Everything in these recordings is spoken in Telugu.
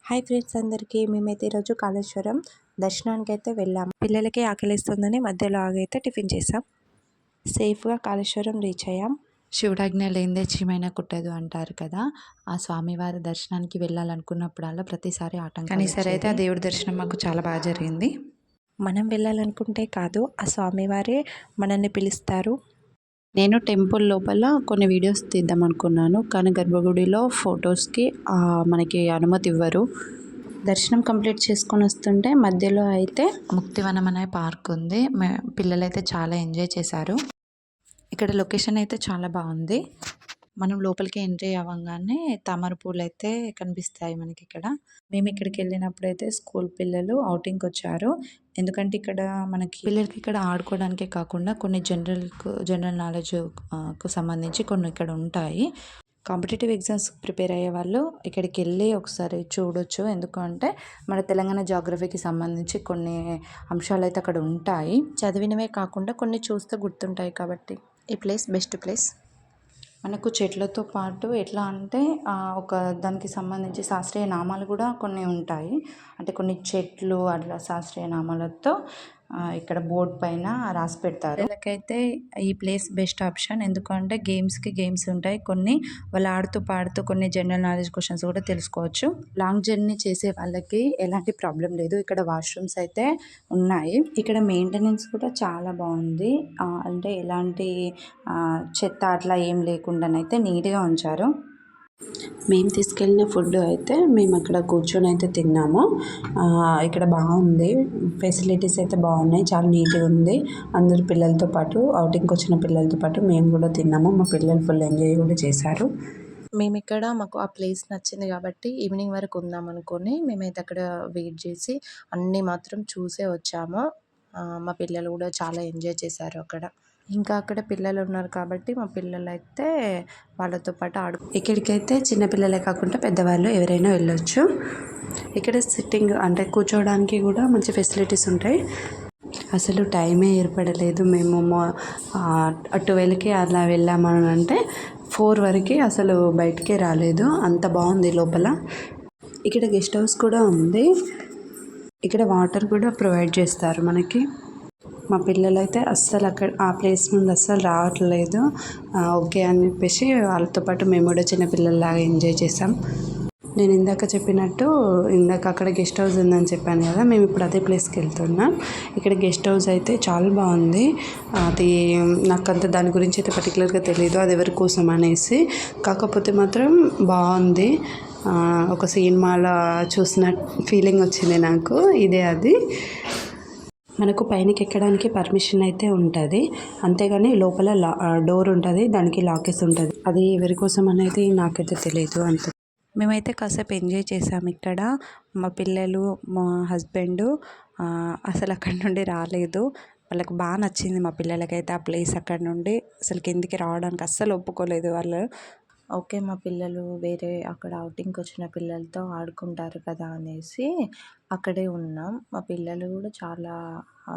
హాయ్ ఫ్రెండ్స్ అందరికీ మేమైతే ఈరోజు కాళేశ్వరం దర్శనానికి అయితే వెళ్ళాము. పిల్లలకి ఆకలిస్తుందని మధ్యలో ఆగైతే టిఫిన్ చేసాం. సేఫ్గా కాళేశ్వరం రీచ్ అయ్యాం. శివుడాజ్ఞ లేనిదే చీమైనా కుట్టదు అంటారు కదా. ఆ స్వామివారి దర్శనానికి వెళ్ళాలనుకున్నప్పుడల్లా ప్రతిసారి ఆటంకం. కానీ సరే అయితే ఆ దేవుడి దర్శనం మాకు చాలా బాగా జరిగింది. మనం వెళ్ళాలనుకుంటే కాదు, ఆ స్వామివారే మనల్ని పిలుస్తారు. నేను టెంపుల్ లోపల కొన్ని వీడియోస్ తీద్దాం అనుకున్నాను, కానీ గర్భగుడిలో ఫొటోస్కి మనకి అనుమతి ఇవ్వరు. దర్శనం కంప్లీట్ చేసుకొని వస్తుంటే మధ్యలో అయితే ముక్తివనం అనే పార్క్ ఉంది. పిల్లలైతే చాలా ఎంజాయ్ చేశారు. ఇక్కడ లొకేషన్ అయితే చాలా బాగుంది. మనం లోపలికి ఎంట్రీ అవ్వగానే తామర పూలు అయితే కనిపిస్తాయి మనకి ఇక్కడ. మేము ఇక్కడికి వెళ్ళినప్పుడు అయితే స్కూల్ పిల్లలు ఔటింగ్కి వచ్చారు. ఎందుకంటే ఇక్కడ మనకి పిల్లలకి ఇక్కడ ఆడుకోవడానికే కాకుండా కొన్ని జనరల్ నాలెడ్జ్కు సంబంధించి కొన్ని ఇక్కడ ఉంటాయి. కాంపిటేటివ్ ఎగ్జామ్స్ ప్రిపేర్ అయ్యే వాళ్ళు ఇక్కడికి వెళ్ళి ఒకసారి చూడొచ్చు. ఎందుకంటే మన తెలంగాణ జాగ్రఫీకి సంబంధించి కొన్ని అంశాలు అయితే అక్కడ ఉంటాయి. చదివినవే కాకుండా కొన్ని చూస్తే గుర్తుంటాయి కాబట్టి ఈ ప్లేస్ బెస్ట్ ప్లేస్. మనకు చెట్లతో పాటు ఎట్లా అంటే ఒక దానికి సంబంధించి శాస్త్రీయ నామాలు కూడా కొన్ని ఉంటాయి. అంటే కొన్ని చెట్లు అట్లా శాస్త్రీయ నామాలతో ఇక్కడ బోర్డు పైన రాసి పెడతారు. పిల్లలకైతే ఈ ప్లేస్ బెస్ట్ ఆప్షన్. ఎందుకంటే గేమ్స్ ఉంటాయి కొన్ని. వాళ్ళు ఆడుతూ పాడుతూ కొన్ని జనరల్ నాలెడ్జ్ క్వశ్చన్స్ కూడా తెలుసుకోవచ్చు. లాంగ్ జర్నీ చేసే వాళ్ళకి ఎలాంటి ప్రాబ్లం లేదు. ఇక్కడ వాష్రూమ్స్ అయితే ఉన్నాయి. ఇక్కడ మెయింటెనెన్స్ కూడా చాలా బాగుంది. అంటే ఎలాంటి చెత్త అట్లా ఏం లేకుండానైతే నీట్గా ఉంచారు. మేము తీసుకెళ్ళిన ఫుడ్ అయితే మేము అక్కడ కూర్చొని అయితే తిన్నాము. ఇక్కడ బాగుంది, ఫెసిలిటీస్ అయితే బాగున్నాయి, చాలా నీట్గా ఉంది. అందరు పిల్లలతో పాటు ఔటింగ్కి వచ్చిన పిల్లలతో పాటు మేము కూడా తిన్నాము. మా పిల్లలు ఫుల్ ఎంజాయ్ కూడా చేశారు. మేము ఇక్కడ మాకు ఆ ప్లేస్ నచ్చింది కాబట్టి ఈవినింగ్ వరకు ఉందాం అనుకొని మేమైతే అక్కడ వెయిట్ చేసి అన్నీ మాత్రం చూసే వచ్చాము. మా పిల్లలు కూడా చాలా ఎంజాయ్ చేశారు అక్కడ. ఇంకా అక్కడ పిల్లలు ఉన్నారు కాబట్టి మా పిల్లలు అయితే వాళ్ళతో పాటు ఇక్కడికైతే చిన్నపిల్లలే కాకుండా పెద్దవాళ్ళు ఎవరైనా వెళ్ళొచ్చు. ఇక్కడ సిట్టింగ్ అంటే కూర్చోవడానికి కూడా మంచి ఫెసిలిటీస్ ఉంటాయి. అసలు టైమే ఏర్పడలేదు. మేము 12కి అలా వెళ్ళామని అంటే 4 వరకు అసలు బయటికే రాలేదు. అంత బాగుంది లోపల. ఇక్కడ గెస్ట్ హౌస్ కూడా ఉంది. ఇక్కడ వాటర్ కూడా ప్రొవైడ్ చేస్తారు మనకి. మా పిల్లలైతే అస్సలు ఆ ప్లేస్ నుండి అస్సలు రావట్లేదు. ఓకే అని చెప్పేసి వాళ్ళతో పాటు మేము కూడా చిన్న పిల్లల్లాగా ఎంజాయ్ చేసాం. నేను ఇందాక చెప్పినట్టు అక్కడ గెస్ట్ హౌస్ ఉందని చెప్పాను కదా, మేము ఇప్పుడు అదే ప్లేస్కి వెళ్తున్నాం. ఇక్కడ గెస్ట్ హౌస్ అయితే చాలా బాగుంది. అది నాకంత దాని గురించి అయితే పర్టికులర్గా తెలియదు, అది ఎవరి కోసం అనేసి. కాకపోతే మాత్రం బాగుంది. ఒక సినిమాలో చూసిన ఫీలింగ్ వచ్చింది నాకు. ఇదే అది. మనకు పైనకి ఎక్కడానికి పర్మిషన్ అయితే ఉంటుంది, అంతేగాని లోపల డోర్ ఉంటుంది, దానికి లాకెస్ ఉంటుంది. అది ఎవరి కోసం అనేది నాకైతే తెలియదు అంత. మేమైతే కాసేపు ఎంజాయ్ చేసాము ఇక్కడ. మా పిల్లలు, మా హస్బెండ్ అసలు అక్కడి నుండి రాలేదు. వాళ్ళకి బాగా నచ్చింది. మా పిల్లలకైతే ఆ ప్లేస్ అక్కడ నుండి అసలు కిందికి రావడానికి అస్సలు ఒప్పుకోలేదు వాళ్ళు. ఓకే, మా పిల్లలు వేరే అక్కడ ఔటింగ్కి వచ్చిన పిల్లలతో ఆడుకుంటారు కదా అనేసి అక్కడే ఉన్నాం. మా పిల్లలు కూడా చాలా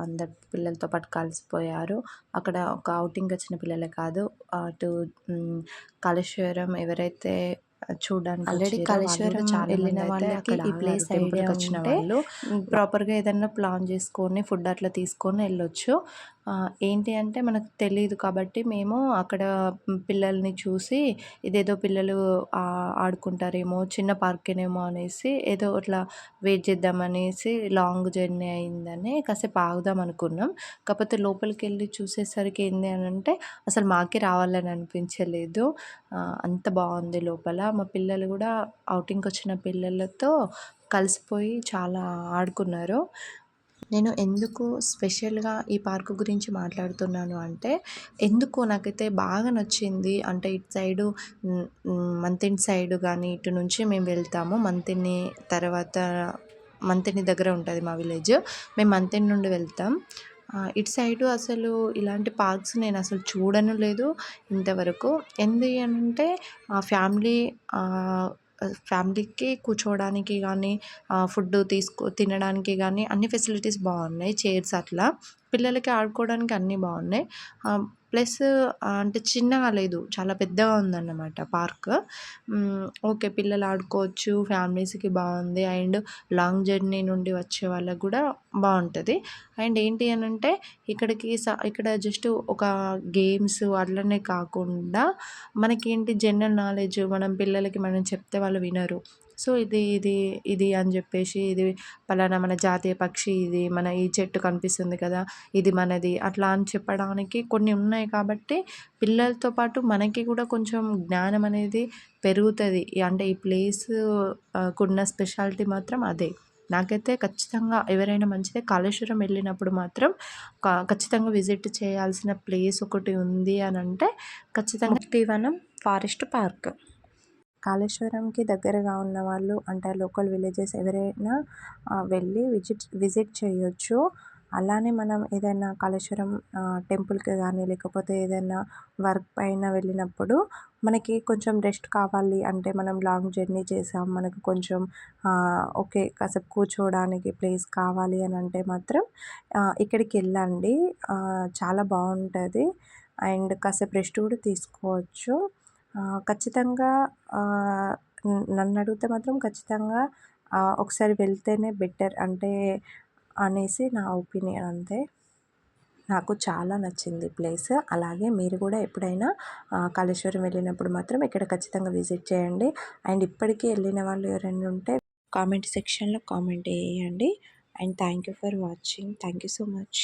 అందరి పిల్లలతో పాటు కలిసిపోయారు. అక్కడ ఒక ఔటింగ్కి వచ్చిన పిల్లలే కాదు, అటు కాళేశ్వరం ఎవరైతే చూడడానికి ఆల్రెడీ కాళేశ్వరం వెళ్ళిన వాళ్ళకి ఈ ప్లేస్ ఐడియా వచ్చిన వాళ్ళు ప్రాపర్గా ఏదైనా ప్లాన్ చేసుకొని ఫుడ్ అట్లా తీసుకొని వెళ్ళొచ్చు. ఏంటి అంటే మనకు తెలియదు కాబట్టి మేము అక్కడ పిల్లల్ని చూసి ఇదేదో పిల్లలు ఆడుకుంటారేమో, చిన్న పార్కేనేమో అనేసి ఏదో అట్లా వెయిట్ చేద్దామనేసి లాంగ్ జర్నీ అయిందని కాసేపు ఆగుదాం అనుకున్నాం. కాకపోతే లోపలికి వెళ్ళి చూసేసరికి ఏంది అని అంటే అసలు మాకే రావాలని అనిపించలేదు. అంత బాగుంది లోపల. మా పిల్లలు కూడా ఔటింగ్కి వచ్చిన పిల్లలతో కలిసిపోయి చాలా ఆడుకున్నారు. నేను ఎందుకు స్పెషల్గా ఈ పార్క్ గురించి మాట్లాడుతున్నాను అంటే, ఎందుకో నాకైతే బాగా నచ్చింది. అంటే ఇటు సైడు మంతిని సైడు కానీ ఇటు నుంచి మేము వెళ్తాము. మంతిని దగ్గర ఉంటుంది మా విలేజ్. మేము మంతిని నుండి వెళ్తాం. ఇటు సైడు అసలు ఇలాంటి పార్క్స్ నేను అసలు చూడను లేదు ఇంతవరకు. ఏంది అంటే ఫ్యామిలీకి కూర్చోవడానికి కానీ, ఫుడ్ తినడానికి కానీ అన్ని ఫెసిలిటీస్ బాగున్నాయి. చైర్స్ అట్లా పిల్లలకి ఆడుకోవడానికి అన్నీ బాగున్నాయి. ప్లస్ అంటే చిన్నగా లేదు, చాలా పెద్దగా ఉందన్నమాట పార్క్. ఓకే, పిల్లలు ఆడుకోవచ్చు, ఫ్యామిలీస్‌కి బాగుంది. అండ్ లాంగ్ జర్నీ నుండి వచ్చే వాళ్ళకి కూడా బాగుంటుంది. అండ్ ఏంటి అనంటే ఇక్కడ జస్ట్ ఒక గేమ్స్ అట్లనే కాకుండా మనకేంటి జనరల్ నాలెడ్జ్, మనం పిల్లలకి మనం చెప్తే వాళ్ళు వినరు. సో ఇది అని చెప్పేసి, ఇది పలానా మన జాతీయ పక్షి, ఇది మన ఈ చెట్టు కనిపిస్తుంది కదా, ఇది మనది, అట్లా అని చెప్పడానికి కొన్ని ఉన్నాయి కాబట్టి పిల్లలతో పాటు మనకి కూడా కొంచెం జ్ఞానం అనేది పెరుగుతుంది. అంటే ఈ కున్న స్పెషాలిటీ మాత్రం అదే. నాకైతే ఖచ్చితంగా ఎవరైనా మంచిదే, కాళేశ్వరం వెళ్ళినప్పుడు మాత్రం ఖచ్చితంగా విజిట్ చేయాల్సిన ప్లేస్ ఒకటి ఉంది అని అంటే ఖచ్చితంగా ముక్తివనం ఫారెస్ట్ పార్క్. కాళేశ్వరంకి దగ్గరగా ఉన్న వాళ్ళు అంటే లోకల్ విలేజెస్ ఎవరైనా వెళ్ళి విజిట్ చేయొచ్చు. అలానే మనం ఏదైనా కాళేశ్వరం టెంపుల్కి కానీ లేకపోతే ఏదైనా వర్క్ పైన వెళ్ళినప్పుడు మనకి కొంచెం రెస్ట్ కావాలి అంటే, మనం లాంగ్ జర్నీ చేసాం, మనకు కొంచెం ఓకే కాసేపు కూర్చోవడానికి ప్లేస్ కావాలి అని అంటే మాత్రం ఇక్కడికి వెళ్ళండి. చాలా బాగుంటుంది అండ్ కాసేపు రెస్ట్ కూడా తీసుకోవచ్చు. ఖచ్చితంగా నన్ను అడిగితే మాత్రం ఖచ్చితంగా ఒకసారి వెళ్తేనే బెటర్ అంటే అనేసి నా ఒపీనియన్ అంతే. నాకు చాలా నచ్చింది ప్లేస్. అలాగే మీరు కూడా ఎప్పుడైనా కాళేశ్వరం వెళ్ళినప్పుడు మాత్రం ఇక్కడ ఖచ్చితంగా విజిట్ చేయండి. అండ్ ఇప్పటికీ వెళ్ళిన వాళ్ళు ఎవరైనా ఉంటే కామెంట్ సెక్షన్లో కామెంట్ చేయండి. And thank you for watching. Thank you so much.